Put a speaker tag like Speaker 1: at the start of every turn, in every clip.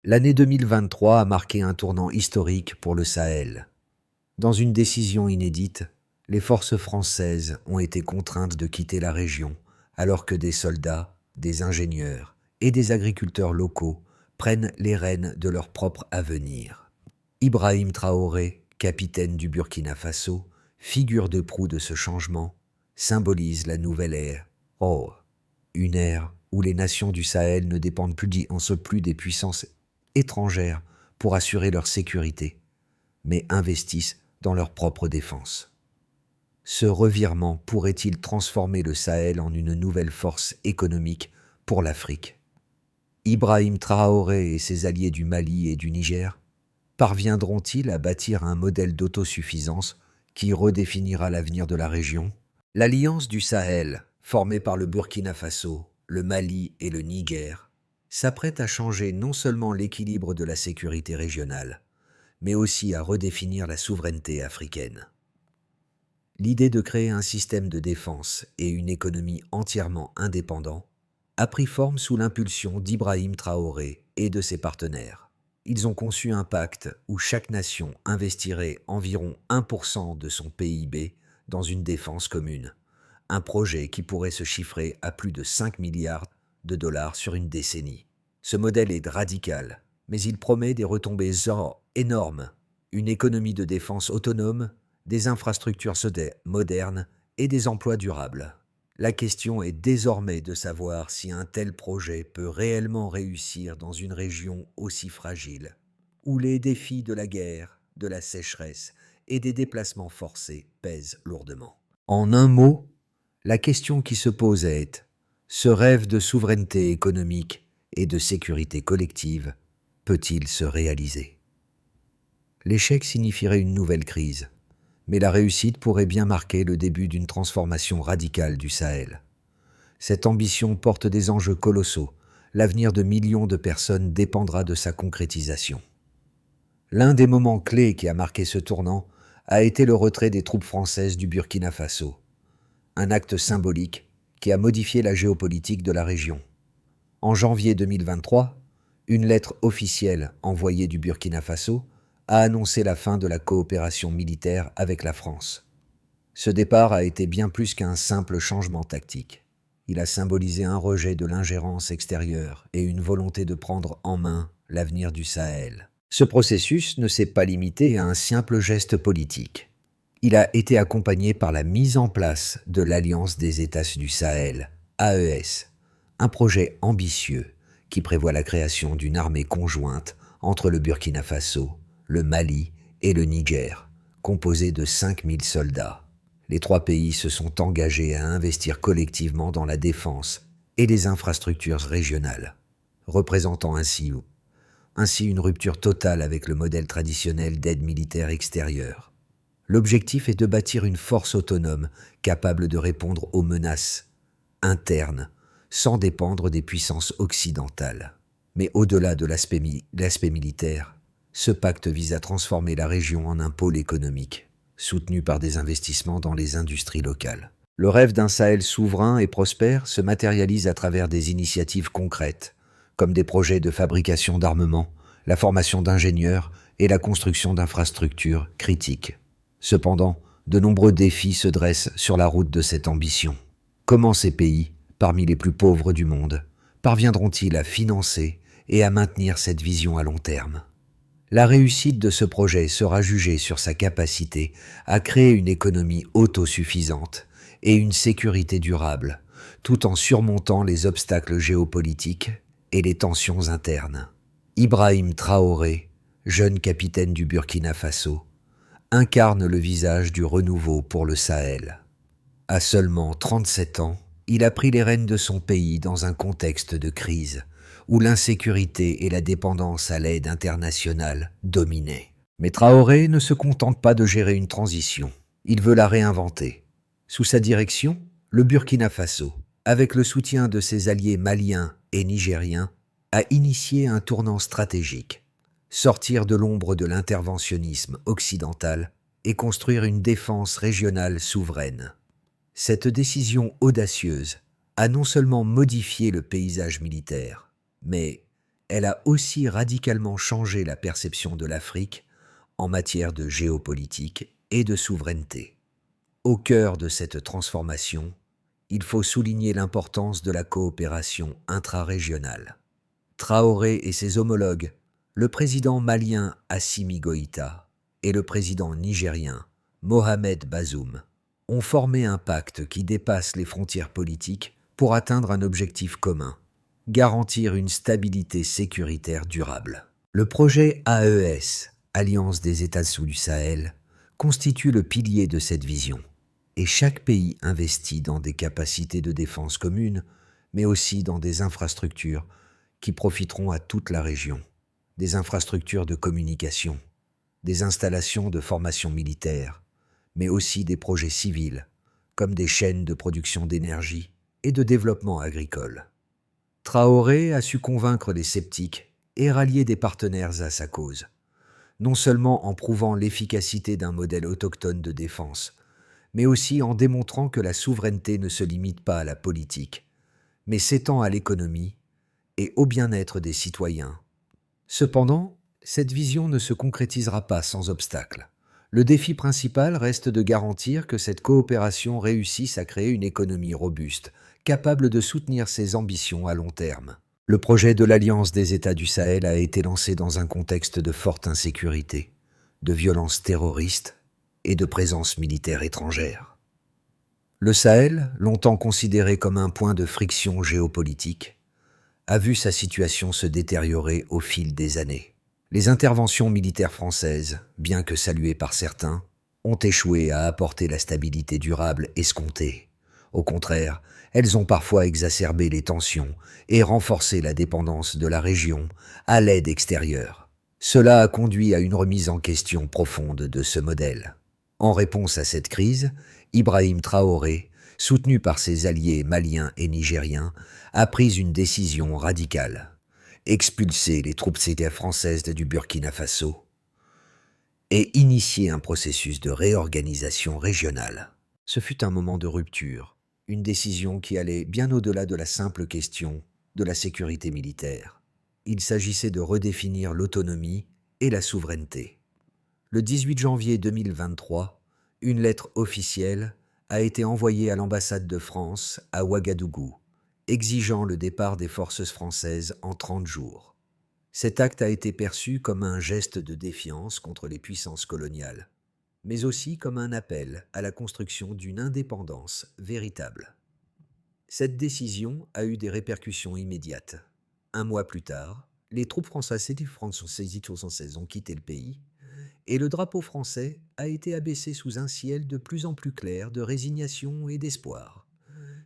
Speaker 1: L'année 2023 a marqué un tournant historique pour le Sahel. Dans une décision inédite, les forces françaises ont été contraintes de quitter la région, alors que des soldats, des ingénieurs et des agriculteurs locaux prennent les rênes de leur propre avenir. Ibrahim Traoré, capitaine du Burkina Faso, figure de proue de ce changement, symbolise la nouvelle ère. Oh, une ère où les nations du Sahel ne dépendent plus des puissances étrangères pour assurer leur sécurité, mais investissent dans leur propre défense. Ce revirement pourrait-il transformer le Sahel en une nouvelle force économique pour l'Afrique? Ibrahim Traoré et ses alliés du Mali et du Niger parviendront-ils à bâtir un modèle d'autosuffisance qui redéfinira l'avenir de la région? L'Alliance du Sahel, formée par le Burkina Faso, le Mali et le Niger, s'apprête à changer non seulement l'équilibre de la sécurité régionale, mais aussi à redéfinir la souveraineté africaine. L'idée de créer un système de défense et une économie entièrement indépendants a pris forme sous l'impulsion d'Ibrahim Traoré et de ses partenaires. Ils ont conçu un pacte où chaque nation investirait environ 1% de son PIB dans une défense commune, un projet qui pourrait se chiffrer à plus de 5 milliards de dollars sur une décennie. Ce modèle est radical, mais il promet des retombées énormes, une économie de défense autonome, des infrastructures modernes et des emplois durables. La question est désormais de savoir si un tel projet peut réellement réussir dans une région aussi fragile, où les défis de la guerre, de la sécheresse et des déplacements forcés pèsent lourdement. En un mot, la question qui se pose est: ce rêve de souveraineté économique et de sécurité collective peut-il se réaliser? L'échec signifierait une nouvelle crise, mais la réussite pourrait bien marquer le début d'une transformation radicale du Sahel. Cette ambition porte des enjeux colossaux. L'avenir de millions de personnes dépendra de sa concrétisation. L'un des moments clés qui a marqué ce tournant a été le retrait des troupes françaises du Burkina Faso, un acte symbolique qui a modifié la géopolitique de la région. En janvier 2023, une lettre officielle envoyée du Burkina Faso a annoncé la fin de la coopération militaire avec la France. Ce départ a été bien plus qu'un simple changement tactique. Il a symbolisé un rejet de l'ingérence extérieure et une volonté de prendre en main l'avenir du Sahel. Ce processus ne s'est pas limité à un simple geste politique. Il a été accompagné par la mise en place de l'Alliance des États du Sahel, AES, un projet ambitieux qui prévoit la création d'une armée conjointe entre le Burkina Faso, le Mali et le Niger, composée de 5000 soldats. Les trois pays se sont engagés à investir collectivement dans la défense et les infrastructures régionales, représentant ainsi une rupture totale avec le modèle traditionnel d'aide militaire extérieure. L'objectif est de bâtir une force autonome capable de répondre aux menaces internes sans dépendre des puissances occidentales. Mais au-delà de l'aspect militaire, ce pacte vise à transformer la région en un pôle économique, soutenu par des investissements dans les industries locales. Le rêve d'un Sahel souverain et prospère se matérialise à travers des initiatives concrètes, comme des projets de fabrication d'armements, la formation d'ingénieurs et la construction d'infrastructures critiques. Cependant, de nombreux défis se dressent sur la route de cette ambition. Comment ces pays, parmi les plus pauvres du monde, parviendront-ils à financer et à maintenir cette vision à long terme? La réussite de ce projet sera jugée sur sa capacité à créer une économie autosuffisante et une sécurité durable, tout en surmontant les obstacles géopolitiques et les tensions internes. Ibrahim Traoré, jeune capitaine du Burkina Faso, incarne le visage du renouveau pour le Sahel. À seulement 37 ans, il a pris les rênes de son pays dans un contexte de crise, où l'insécurité et la dépendance à l'aide internationale dominaient. Mais Traoré ne se contente pas de gérer une transition, il veut la réinventer. Sous sa direction, le Burkina Faso, avec le soutien de ses alliés maliens et nigériens, a initié un tournant stratégique, sortir de l'ombre de l'interventionnisme occidental et construire une défense régionale souveraine. Cette décision audacieuse a non seulement modifié le paysage militaire, mais elle a aussi radicalement changé la perception de l'Afrique en matière de géopolitique et de souveraineté. Au cœur de cette transformation, il faut souligner l'importance de la coopération intrarégionale. Traoré et ses homologues, le président malien Assimi Goïta et le président nigérien Mohamed Bazoum, ont formé un pacte qui dépasse les frontières politiques pour atteindre un objectif commun: garantir une stabilité sécuritaire durable. Le projet AES, Alliance des États du Sahel, constitue le pilier de cette vision, et chaque pays investit dans des capacités de défense communes, mais aussi dans des infrastructures qui profiteront à toute la région, des infrastructures de communication, des installations de formation militaire, mais aussi des projets civils, comme des chaînes de production d'énergie et de développement agricole. Traoré a su convaincre les sceptiques et rallier des partenaires à sa cause, non seulement en prouvant l'efficacité d'un modèle autochtone de défense, mais aussi en démontrant que la souveraineté ne se limite pas à la politique, mais s'étend à l'économie et au bien-être des citoyens. Cependant, cette vision ne se concrétisera pas sans obstacle. Le défi principal reste de garantir que cette coopération réussisse à créer une économie robuste, capable de soutenir ses ambitions à long terme. Le projet de l'Alliance des États du Sahel a été lancé dans un contexte de forte insécurité, de violences terroristes et de présence militaire étrangère. Le Sahel, longtemps considéré comme un point de friction géopolitique, a vu sa situation se détériorer au fil des années. Les interventions militaires françaises, bien que saluées par certains, ont échoué à apporter la stabilité durable escomptée. Au contraire, elles ont parfois exacerbé les tensions et renforcé la dépendance de la région à l'aide extérieure. Cela a conduit à une remise en question profonde de ce modèle. En réponse à cette crise, Ibrahim Traoré, soutenu par ses alliés maliens et nigériens, a pris une décision radicale: expulser les troupes CTF françaises du Burkina Faso et initier un processus de réorganisation régionale. Ce fut un moment de rupture, une décision qui allait bien au-delà de la simple question de la sécurité militaire. Il s'agissait de redéfinir l'autonomie et la souveraineté. Le 18 janvier 2023, une lettre officielle a été envoyée à l'ambassade de France à Ouagadougou, exigeant le départ des forces françaises en 30 jours. Cet acte a été perçu comme un geste de défiance contre les puissances coloniales, mais aussi comme un appel à la construction d'une indépendance véritable. Cette décision a eu des répercussions immédiates. Un mois plus tard, les troupes françaises ont quitté le pays, et le drapeau français a été abaissé sous un ciel de plus en plus clair de résignation et d'espoir.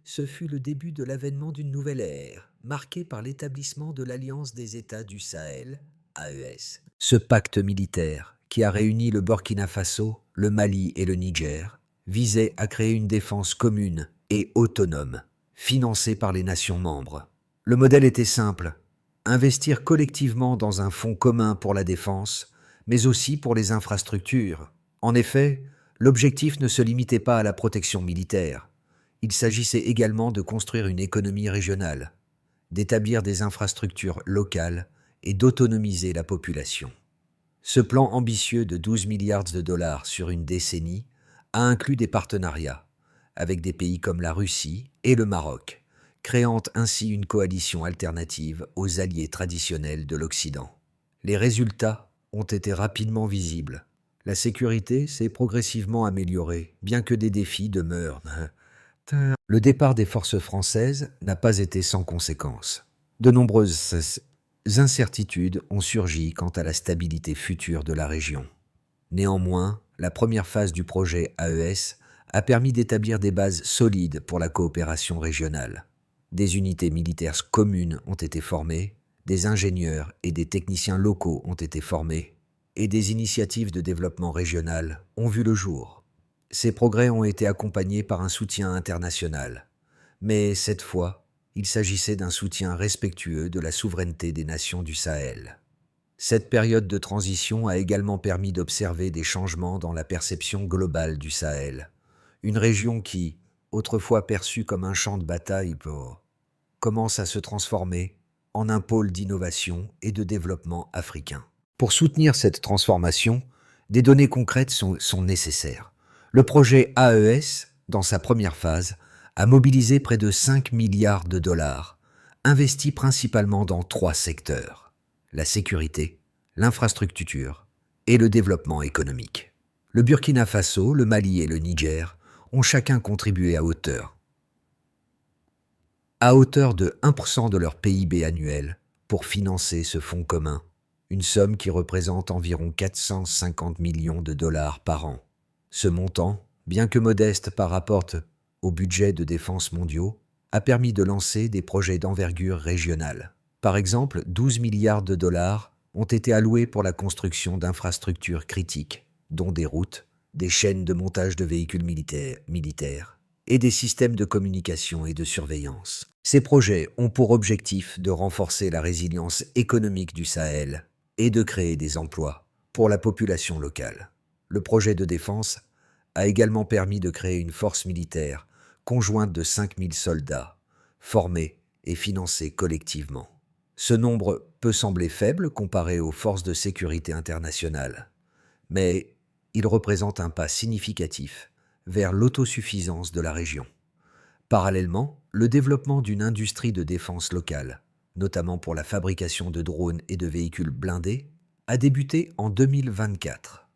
Speaker 1: Ce fut le début de l'avènement d'une nouvelle ère, marquée par l'établissement de l'Alliance des États du Sahel, AES. Ce pacte militaire, qui a réuni le Burkina Faso, le Mali et le Niger, visait à créer une défense commune et autonome, financée par les nations membres. Le modèle était simple: investir collectivement dans un fonds commun pour la défense, mais aussi pour les infrastructures. En effet, l'objectif ne se limitait pas à la protection militaire. Il s'agissait également de construire une économie régionale, d'établir des infrastructures locales et d'autonomiser la population. Ce plan ambitieux de 12 milliards de dollars sur une décennie a inclus des partenariats avec des pays comme la Russie et le Maroc, créant ainsi une coalition alternative aux alliés traditionnels de l'Occident. Les résultats ont été rapidement visibles. La sécurité s'est progressivement améliorée, bien que des défis demeurent. Le départ des forces françaises n'a pas été sans conséquences. De nombreuses incertitudes ont surgi quant à la stabilité future de la région. Néanmoins, la première phase du projet AES a permis d'établir des bases solides pour la coopération régionale. Des unités militaires communes ont été formées, des ingénieurs et des techniciens locaux ont été formés, et des initiatives de développement régional ont vu le jour. Ces progrès ont été accompagnés par un soutien international, mais cette fois, il s'agissait d'un soutien respectueux de la souveraineté des nations du Sahel. Cette période de transition a également permis d'observer des changements dans la perception globale du Sahel, une région qui, autrefois perçue comme un champ de bataille, commence à se transformer en un pôle d'innovation et de développement africain. Pour soutenir cette transformation, des données concrètes sont nécessaires. Le projet AES, dans sa première phase, a mobilisé près de 5 milliards de dollars, investis principalement dans 3 secteurs: la sécurité, l'infrastructure et le développement économique. Le Burkina Faso, le Mali et le Niger ont chacun contribué à hauteur de 1% de leur PIB annuel pour financer ce fonds commun, une somme qui représente environ 450 millions de dollars par an. Ce montant, bien que modeste par rapport au budget de défense mondiaux, a permis de lancer des projets d'envergure régionale. Par exemple, 12 milliards de dollars ont été alloués pour la construction d'infrastructures critiques, dont des routes, des chaînes de montage de véhicules militaires et des systèmes de communication et de surveillance. Ces projets ont pour objectif de renforcer la résilience économique du Sahel et de créer des emplois pour la population locale. Le projet de défense a également permis de créer une force militaire conjointe de 5000 soldats, formés et financés collectivement. Ce nombre peut sembler faible comparé aux forces de sécurité internationales, mais il représente un pas significatif vers l'autosuffisance de la région. Parallèlement, le développement d'une industrie de défense locale, notamment pour la fabrication de drones et de véhicules blindés, a débuté en 2024.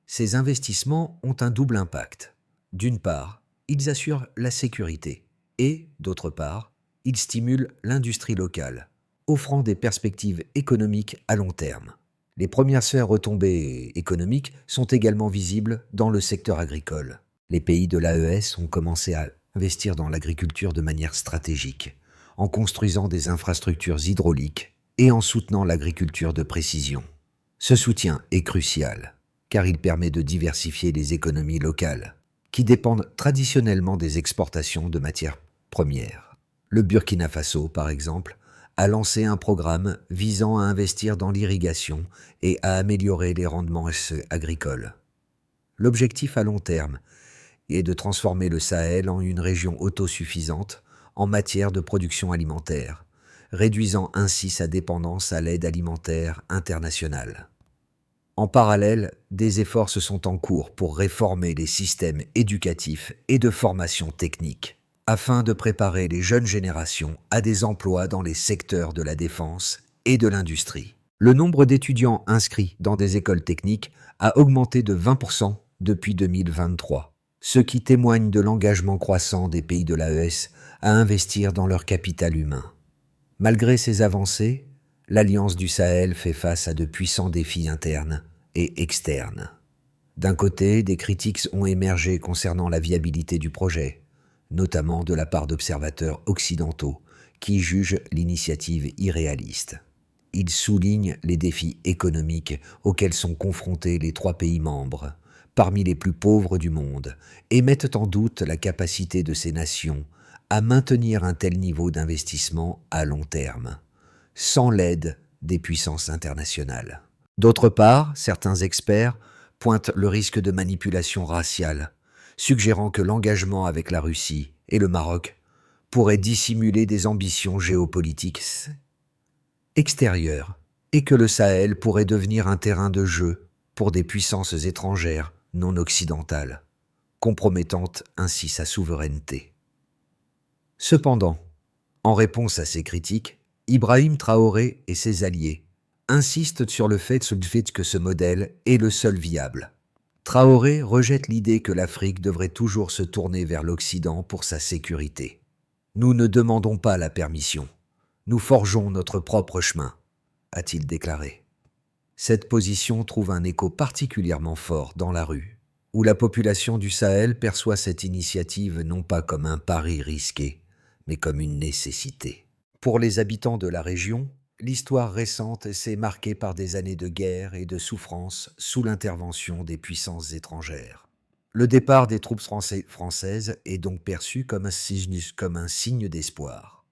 Speaker 1: Ces investissements ont un double impact. D'une part, ils assurent la sécurité et, d'autre part, ils stimulent l'industrie locale, offrant des perspectives économiques à long terme. Les premières retombées économiques sont également visibles dans le secteur agricole. Les pays de l'AES ont commencé à investir dans l'agriculture de manière stratégique, en construisant des infrastructures hydrauliques et en soutenant l'agriculture de précision. Ce soutien est crucial, car il permet de diversifier les économies locales, qui dépendent traditionnellement des exportations de matières premières. Le Burkina Faso, par exemple, a lancé un programme visant à investir dans l'irrigation et à améliorer les rendements agricoles. L'objectif à long terme est de transformer le Sahel en une région autosuffisante en matière de production alimentaire, réduisant ainsi sa dépendance à l'aide alimentaire internationale. En parallèle, des efforts se sont en cours pour réformer les systèmes éducatifs et de formation technique, afin de préparer les jeunes générations à des emplois dans les secteurs de la défense et de l'industrie. Le nombre d'étudiants inscrits dans des écoles techniques a augmenté de 20% depuis 2023, ce qui témoigne de l'engagement croissant des pays de l'AES à investir dans leur capital humain. Malgré ces avancées, l'Alliance du Sahel fait face à de puissants défis internes et externes. D'un côté, des critiques ont émergé concernant la viabilité du projet, notamment de la part d'observateurs occidentaux qui jugent l'initiative irréaliste. Ils soulignent les défis économiques auxquels sont confrontés les 3 pays membres, parmi les plus pauvres du monde, et mettent en doute la capacité de ces nations à maintenir un tel niveau d'investissement à long terme, sans l'aide des puissances internationales. D'autre part, certains experts pointent le risque de manipulation raciale, suggérant que l'engagement avec la Russie et le Maroc pourrait dissimuler des ambitions géopolitiques extérieures et que le Sahel pourrait devenir un terrain de jeu pour des puissances étrangères non occidentales, compromettant ainsi sa souveraineté. Cependant, en réponse à ces critiques, Ibrahim Traoré et ses alliés insistent sur le fait que ce modèle est le seul viable. Traoré rejette l'idée que l'Afrique devrait toujours se tourner vers l'Occident pour sa sécurité. Nous ne demandons pas la permission. Nous forgeons notre propre chemin, a-t-il déclaré. Cette position trouve un écho particulièrement fort dans la rue, où la population du Sahel perçoit cette initiative non pas comme un pari risqué, mais comme une nécessité. Pour les habitants de la région, l'histoire récente s'est marquée par des années de guerre et de souffrance sous l'intervention des puissances étrangères. Le départ des troupes françaises est donc perçu comme un signe d'espoir,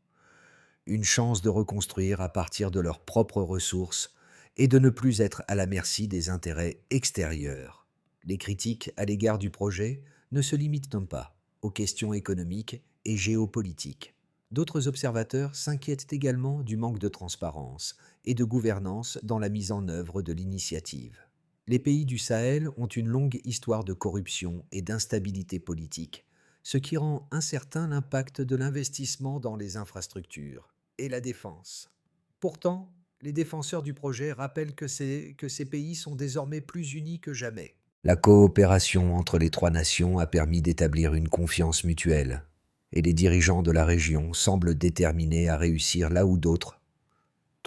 Speaker 1: une chance de reconstruire à partir de leurs propres ressources et de ne plus être à la merci des intérêts extérieurs. Les critiques à l'égard du projet ne se limitent donc pas aux questions économiques et géopolitiques. D'autres observateurs s'inquiètent également du manque de transparence et de gouvernance dans la mise en œuvre de l'initiative. Les pays du Sahel ont une longue histoire de corruption et d'instabilité politique, ce qui rend incertain l'impact de l'investissement dans les infrastructures et la défense. Pourtant, les défenseurs du projet rappellent que ces pays sont désormais plus unis que jamais. La coopération entre les trois nations a permis d'établir une confiance mutuelle, et les dirigeants de la région semblent déterminés à réussir là où d'autres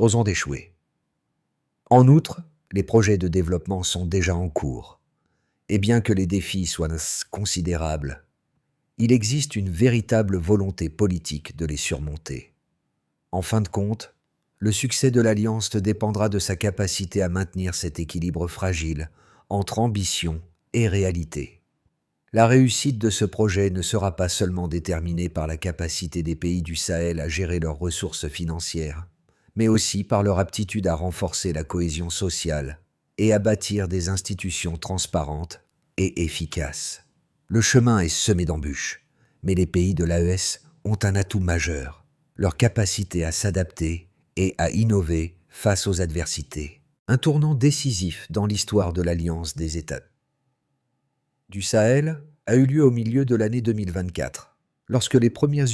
Speaker 1: ont échoué. En outre, les projets de développement sont déjà en cours, et bien que les défis soient considérables, il existe une véritable volonté politique de les surmonter. En fin de compte, le succès de l'Alliance dépendra de sa capacité à maintenir cet équilibre fragile entre ambition et réalité. La réussite de ce projet ne sera pas seulement déterminée par la capacité des pays du Sahel à gérer leurs ressources financières, mais aussi par leur aptitude à renforcer la cohésion sociale et à bâtir des institutions transparentes et efficaces. Le chemin est semé d'embûches, mais les pays de l'AES ont un atout majeur, leur capacité à s'adapter et à innover face aux adversités. Un tournant décisif dans l'histoire de l'Alliance des États du Sahel a eu lieu au milieu de l'année 2024, lorsque les premiers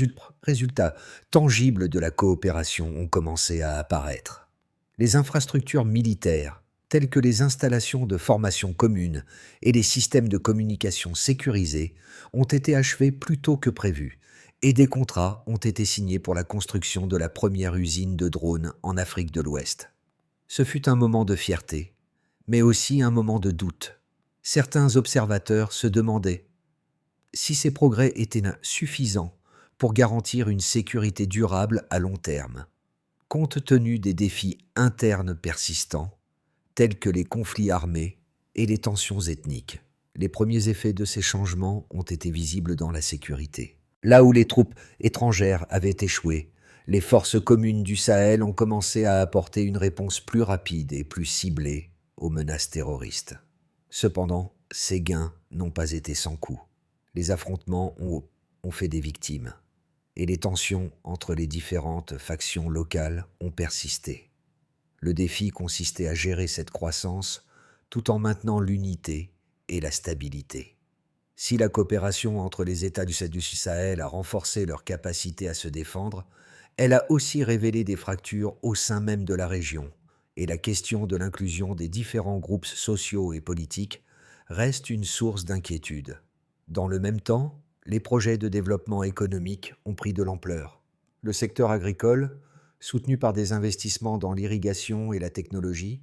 Speaker 1: résultats tangibles de la coopération ont commencé à apparaître. Les infrastructures militaires, telles que les installations de formation commune et les systèmes de communication sécurisés, ont été achevés plus tôt que prévu, et des contrats ont été signés pour la construction de la première usine de drones en Afrique de l'Ouest. Ce fut un moment de fierté, mais aussi un moment de doute. Certains observateurs se demandaient si ces progrès étaient suffisants pour garantir une sécurité durable à long terme, compte tenu des défis internes persistants, tels que les conflits armés et les tensions ethniques. Les premiers effets de ces changements ont été visibles dans la sécurité. Là où les troupes étrangères avaient échoué, les forces communes du Sahel ont commencé à apporter une réponse plus rapide et plus ciblée aux menaces terroristes. Cependant, ces gains n'ont pas été sans coût. Les affrontements ont fait des victimes, et les tensions entre les différentes factions locales ont persisté. Le défi consistait à gérer cette croissance tout en maintenant l'unité et la stabilité. Si la coopération entre les États du Sahel a renforcé leur capacité à se défendre, elle a aussi révélé des fractures au sein même de la région, et la question de l'inclusion des différents groupes sociaux et politiques reste une source d'inquiétude. Dans le même temps, les projets de développement économique ont pris de l'ampleur. Le secteur agricole, soutenu par des investissements dans l'irrigation et la technologie,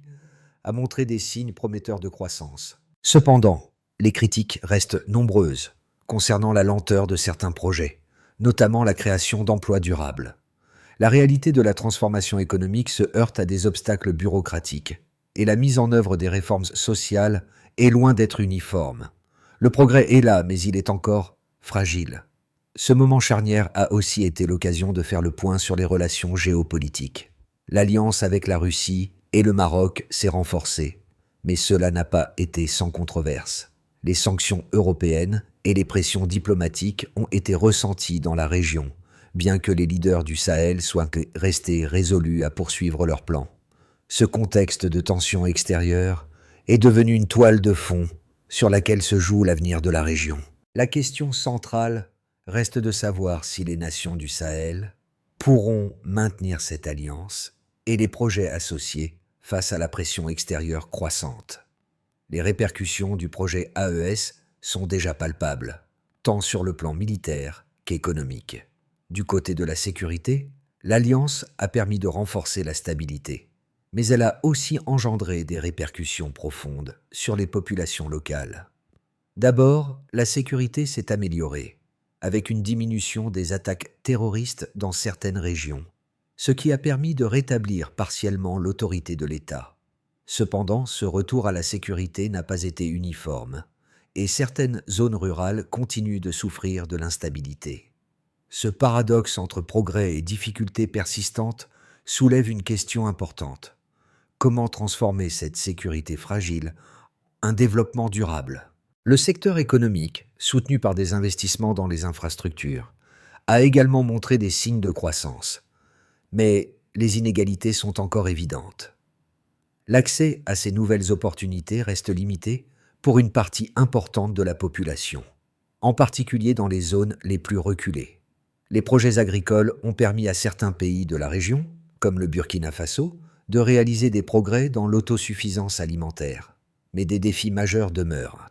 Speaker 1: a montré des signes prometteurs de croissance. Cependant, les critiques restent nombreuses concernant la lenteur de certains projets, notamment la création d'emplois durables. La réalité de la transformation économique se heurte à des obstacles bureaucratiques, et la mise en œuvre des réformes sociales est loin d'être uniforme. Le progrès est là, mais il est encore fragile. Ce moment charnière a aussi été l'occasion de faire le point sur les relations géopolitiques. L'alliance avec la Russie et le Maroc s'est renforcée, mais cela n'a pas été sans controverse. Les sanctions européennes et les pressions diplomatiques ont été ressenties dans la région, bien que les leaders du Sahel soient restés résolus à poursuivre leur plan. Ce contexte de tension extérieure est devenu une toile de fond sur laquelle se joue l'avenir de la région. La question centrale reste de savoir si les nations du Sahel pourront maintenir cette alliance et les projets associés face à la pression extérieure croissante. Les répercussions du projet AES sont déjà palpables, tant sur le plan militaire qu'économique. Du côté de la sécurité, l'alliance a permis de renforcer la stabilité, mais elle a aussi engendré des répercussions profondes sur les populations locales. D'abord, la sécurité s'est améliorée, avec une diminution des attaques terroristes dans certaines régions, ce qui a permis de rétablir partiellement l'autorité de l'État. Cependant, ce retour à la sécurité n'a pas été uniforme, et certaines zones rurales continuent de souffrir de l'instabilité. Ce paradoxe entre progrès et difficultés persistantes soulève une question importante. Comment transformer cette sécurité fragile en un développement durable ? Le secteur économique, soutenu par des investissements dans les infrastructures, a également montré des signes de croissance. Mais les inégalités sont encore évidentes. L'accès à ces nouvelles opportunités reste limité pour une partie importante de la population, en particulier dans les zones les plus reculées. Les projets agricoles ont permis à certains pays de la région, comme le Burkina Faso, de réaliser des progrès dans l'autosuffisance alimentaire. Mais des défis majeurs demeurent.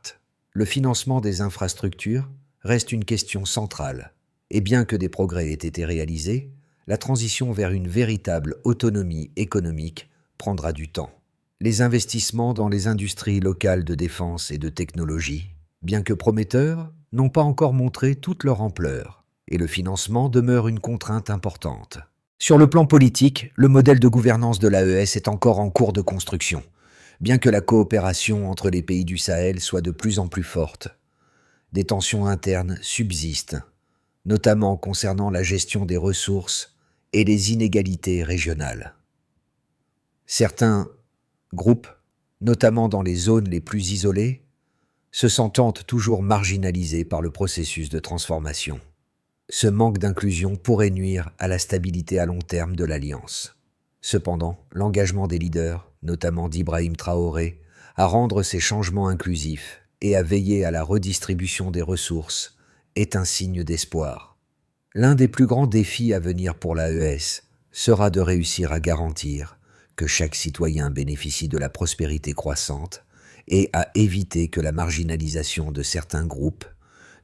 Speaker 1: Le financement des infrastructures reste une question centrale, et bien que des progrès aient été réalisés, la transition vers une véritable autonomie économique prendra du temps. Les investissements dans les industries locales de défense et de technologie, bien que prometteurs, n'ont pas encore montré toute leur ampleur, et le financement demeure une contrainte importante. Sur le plan politique, le modèle de gouvernance de l'AES est encore en cours de construction, bien que la coopération entre les pays du Sahel soit de plus en plus forte. Des tensions internes subsistent, notamment concernant la gestion des ressources et les inégalités régionales. Certains groupes, notamment dans les zones les plus isolées, se sentant toujours marginalisés par le processus de transformation. Ce manque d'inclusion pourrait nuire à la stabilité à long terme de l'Alliance. Cependant, l'engagement des leaders, notamment d'Ibrahim Traoré, à rendre ces changements inclusifs et à veiller à la redistribution des ressources est un signe d'espoir. L'un des plus grands défis à venir pour l'AES sera de réussir à garantir que chaque citoyen bénéficie de la prospérité croissante et à éviter que la marginalisation de certains groupes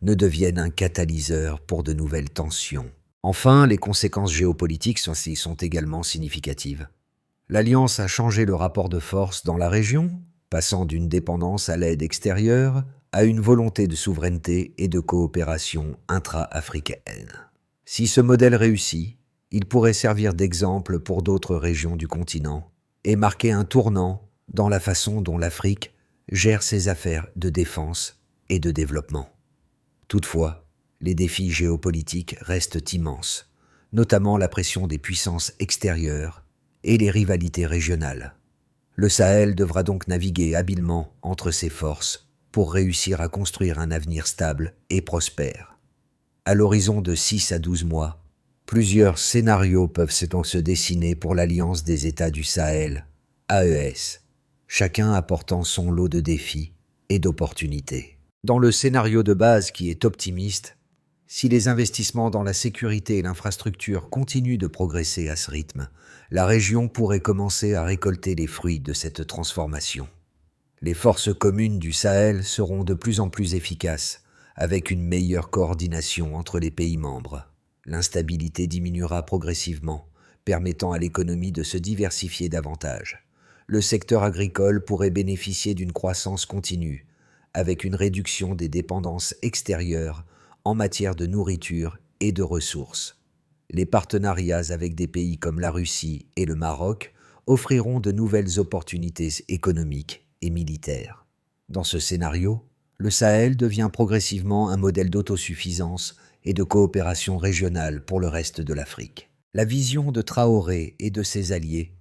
Speaker 1: ne devienne un catalyseur pour de nouvelles tensions. Enfin, les conséquences géopolitiques sont également significatives. L'Alliance a changé le rapport de force dans la région, passant d'une dépendance à l'aide extérieure à une volonté de souveraineté et de coopération intra-africaine. Si ce modèle réussit, il pourrait servir d'exemple pour d'autres régions du continent et marquer un tournant dans la façon dont l'Afrique gère ses affaires de défense et de développement. Toutefois, les défis géopolitiques restent immenses, notamment la pression des puissances extérieures et les rivalités régionales. Le Sahel devra donc naviguer habilement entre ces forces pour réussir à construire un avenir stable et prospère. À l'horizon de 6 à 12 mois, plusieurs scénarios peuvent donc se dessiner pour l'Alliance des États du Sahel, AES, chacun apportant son lot de défis et d'opportunités. Dans le scénario de base qui est optimiste, si les investissements dans la sécurité et l'infrastructure continuent de progresser à ce rythme, la région pourrait commencer à récolter les fruits de cette transformation. Les forces communes du Sahel seront de plus en plus efficaces, avec une meilleure coordination entre les pays membres. L'instabilité diminuera progressivement, permettant à l'économie de se diversifier davantage. Le secteur agricole pourrait bénéficier d'une croissance continue, avec une réduction des dépendances extérieures en matière de nourriture et de ressources. Les partenariats avec des pays comme la Russie et le Maroc offriront de nouvelles opportunités économiques et militaires. Dans ce scénario, le Sahel devient progressivement un modèle d'autosuffisance et de coopération régionale pour le reste de l'Afrique. La vision de Traoré et de ses alliés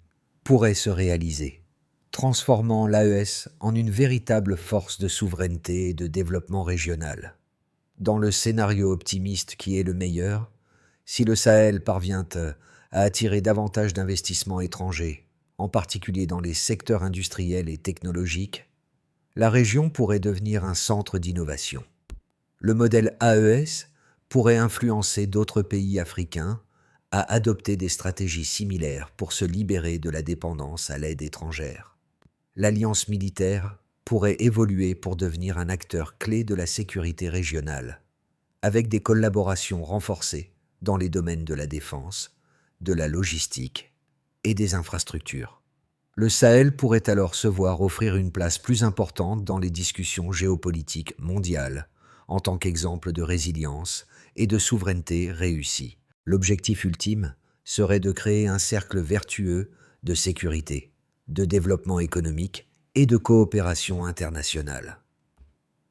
Speaker 1: pourrait se réaliser, transformant l'AES en une véritable force de souveraineté et de développement régional. Dans le scénario optimiste qui est le meilleur, si le Sahel parvient à attirer davantage d'investissements étrangers, en particulier dans les secteurs industriels et technologiques, la région pourrait devenir un centre d'innovation. Le modèle AES pourrait influencer d'autres pays africains à adopter des stratégies similaires pour se libérer de la dépendance à l'aide étrangère. L'alliance militaire pourrait évoluer pour devenir un acteur clé de la sécurité régionale, avec des collaborations renforcées dans les domaines de la défense, de la logistique et des infrastructures. Le Sahel pourrait alors se voir offrir une place plus importante dans les discussions géopolitiques mondiales, en tant qu'exemple de résilience et de souveraineté réussie. L'objectif ultime serait de créer un cercle vertueux de sécurité, de développement économique et de coopération internationale.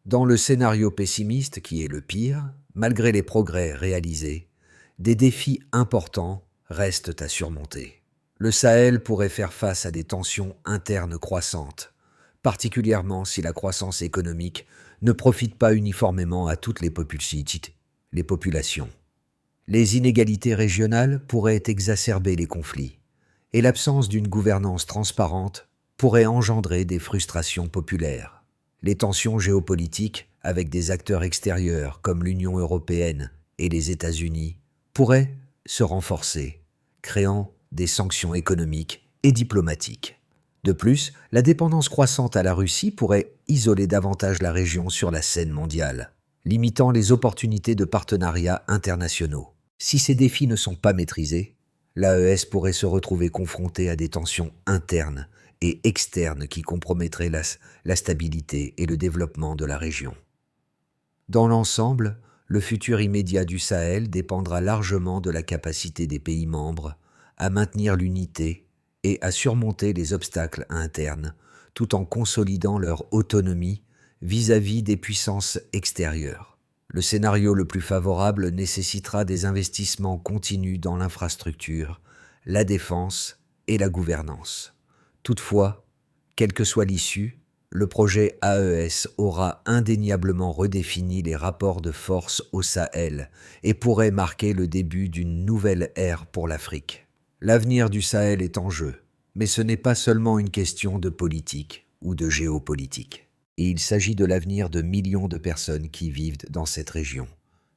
Speaker 1: Dans le scénario pessimiste qui est le pire, malgré les progrès réalisés, des défis importants restent à surmonter. Le Sahel pourrait faire face à des tensions internes croissantes, particulièrement si la croissance économique ne profite pas uniformément à toutes les populations. Les inégalités régionales pourraient exacerber les conflits, et l'absence d'une gouvernance transparente pourrait engendrer des frustrations populaires. Les tensions géopolitiques avec des acteurs extérieurs comme l'Union européenne et les États-Unis pourraient se renforcer, créant des sanctions économiques et diplomatiques. De plus, la dépendance croissante à la Russie pourrait isoler davantage la région sur la scène mondiale, limitant les opportunités de partenariats internationaux. Si ces défis ne sont pas maîtrisés, l'AES pourrait se retrouver confrontée à des tensions internes et externes qui compromettraient la stabilité et le développement de la région. Dans l'ensemble, le futur immédiat du Sahel dépendra largement de la capacité des pays membres à maintenir l'unité et à surmonter les obstacles internes, tout en consolidant leur autonomie vis-à-vis des puissances extérieures. Le scénario le plus favorable nécessitera des investissements continus dans l'infrastructure, la défense et la gouvernance. Toutefois, quelle que soit l'issue, le projet AES aura indéniablement redéfini les rapports de force au Sahel et pourrait marquer le début d'une nouvelle ère pour l'Afrique. L'avenir du Sahel est en jeu, mais ce n'est pas seulement une question de politique ou de géopolitique. Et il s'agit de l'avenir de millions de personnes qui vivent dans cette région,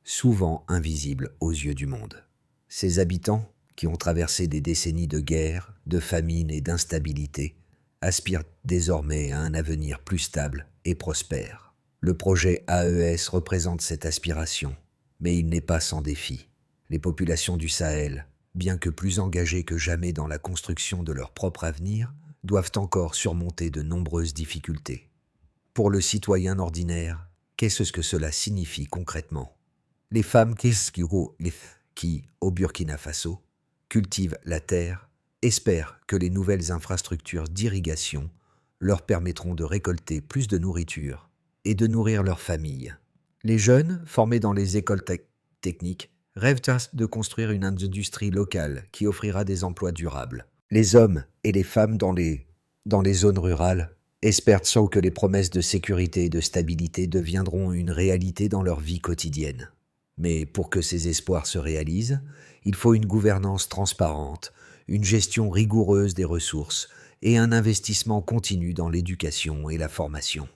Speaker 1: souvent invisible aux yeux du monde. Ces habitants, qui ont traversé des décennies de guerre, de famine et d'instabilité, aspirent désormais à un avenir plus stable et prospère. Le projet AES représente cette aspiration, mais il n'est pas sans défi. Les populations du Sahel, bien que plus engagées que jamais dans la construction de leur propre avenir, doivent encore surmonter de nombreuses difficultés. Pour le citoyen ordinaire, qu'est-ce que cela signifie concrètement? Les femmes qui, au Burkina Faso, cultivent la terre, espèrent que les nouvelles infrastructures d'irrigation leur permettront de récolter plus de nourriture et de nourrir leurs familles. Les jeunes, formés dans les écoles techniques, rêvent de construire une industrie locale qui offrira des emplois durables. Les hommes et les femmes dans les zones rurales espèrent que les promesses de sécurité et de stabilité deviendront une réalité dans leur vie quotidienne. Mais pour que ces espoirs se réalisent, il faut une gouvernance transparente, une gestion rigoureuse des ressources et un investissement continu dans l'éducation et la formation.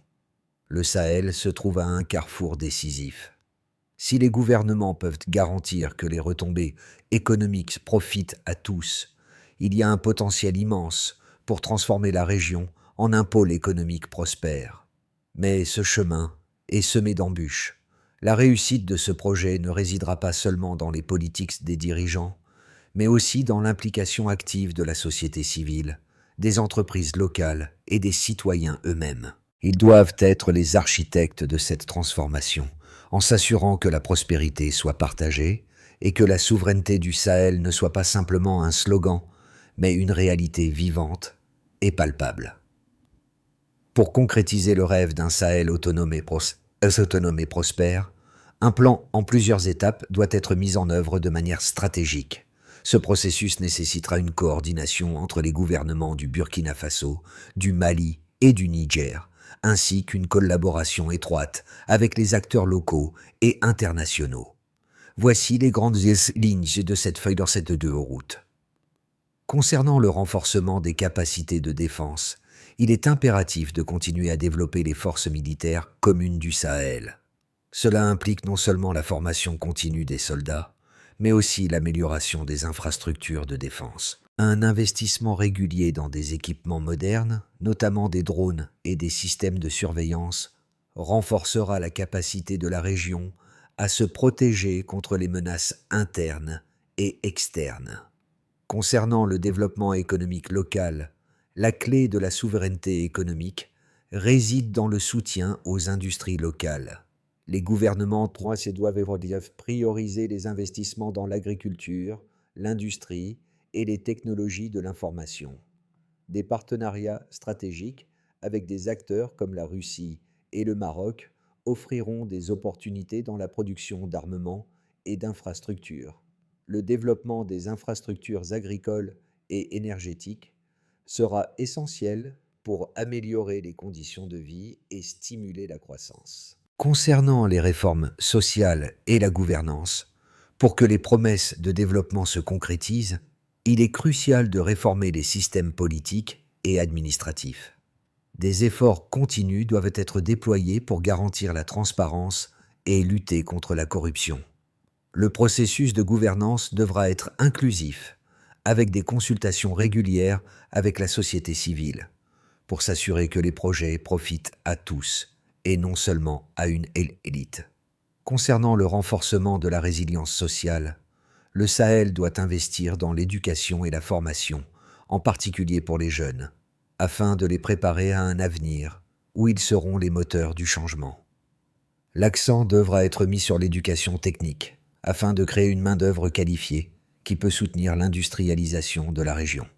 Speaker 1: Le Sahel se trouve à un carrefour décisif. Si les gouvernements peuvent garantir que les retombées économiques profitent à tous, il y a un potentiel immense pour transformer la région en un pôle économique prospère. Mais ce chemin est semé d'embûches. La réussite de ce projet ne résidera pas seulement dans les politiques des dirigeants, mais aussi dans l'implication active de la société civile, des entreprises locales et des citoyens eux-mêmes. Ils doivent être les architectes de cette transformation, en s'assurant que la prospérité soit partagée et que la souveraineté du Sahel ne soit pas simplement un slogan, mais une réalité vivante et palpable. Pour concrétiser le rêve d'un Sahel autonome et prospère, un plan en plusieurs étapes doit être mis en œuvre de manière stratégique. Ce processus nécessitera une coordination entre les gouvernements du Burkina Faso, du Mali et du Niger, ainsi qu'une collaboration étroite avec les acteurs locaux et internationaux. Voici les grandes lignes de cette feuille de route. Concernant le renforcement des capacités de défense, il est impératif de continuer à développer les forces militaires communes du Sahel. Cela implique non seulement la formation continue des soldats, mais aussi l'amélioration des infrastructures de défense. Un investissement régulier dans des équipements modernes, notamment des drones et des systèmes de surveillance, renforcera la capacité de la région à se protéger contre les menaces internes et externes. Concernant le développement économique local, la clé de la souveraineté économique réside dans le soutien aux industries locales. Les gouvernements doivent prioriser les investissements dans l'agriculture, l'industrie et les technologies de l'information. Des partenariats stratégiques avec des acteurs comme la Russie et le Maroc offriront des opportunités dans la production d'armements et d'infrastructures. Le développement des infrastructures agricoles et énergétiques sera essentiel pour améliorer les conditions de vie et stimuler la croissance. Concernant les réformes sociales et la gouvernance, Pour que les promesses de développement se concrétisent, il est crucial de réformer les systèmes politiques et administratifs. Des efforts continus doivent être déployés pour garantir la transparence et lutter contre la corruption. Le processus de gouvernance devra être inclusif, avec des consultations régulières avec la société civile, pour s'assurer que les projets profitent à tous et non seulement à une élite. Concernant le renforcement de la résilience sociale, le Sahel doit investir dans l'éducation et la formation, en particulier pour les jeunes, afin de les préparer à un avenir où ils seront les moteurs du changement. L'accent devra être mis sur l'éducation technique, afin de créer une main-d'œuvre qualifiée qui peut soutenir l'industrialisation de la région.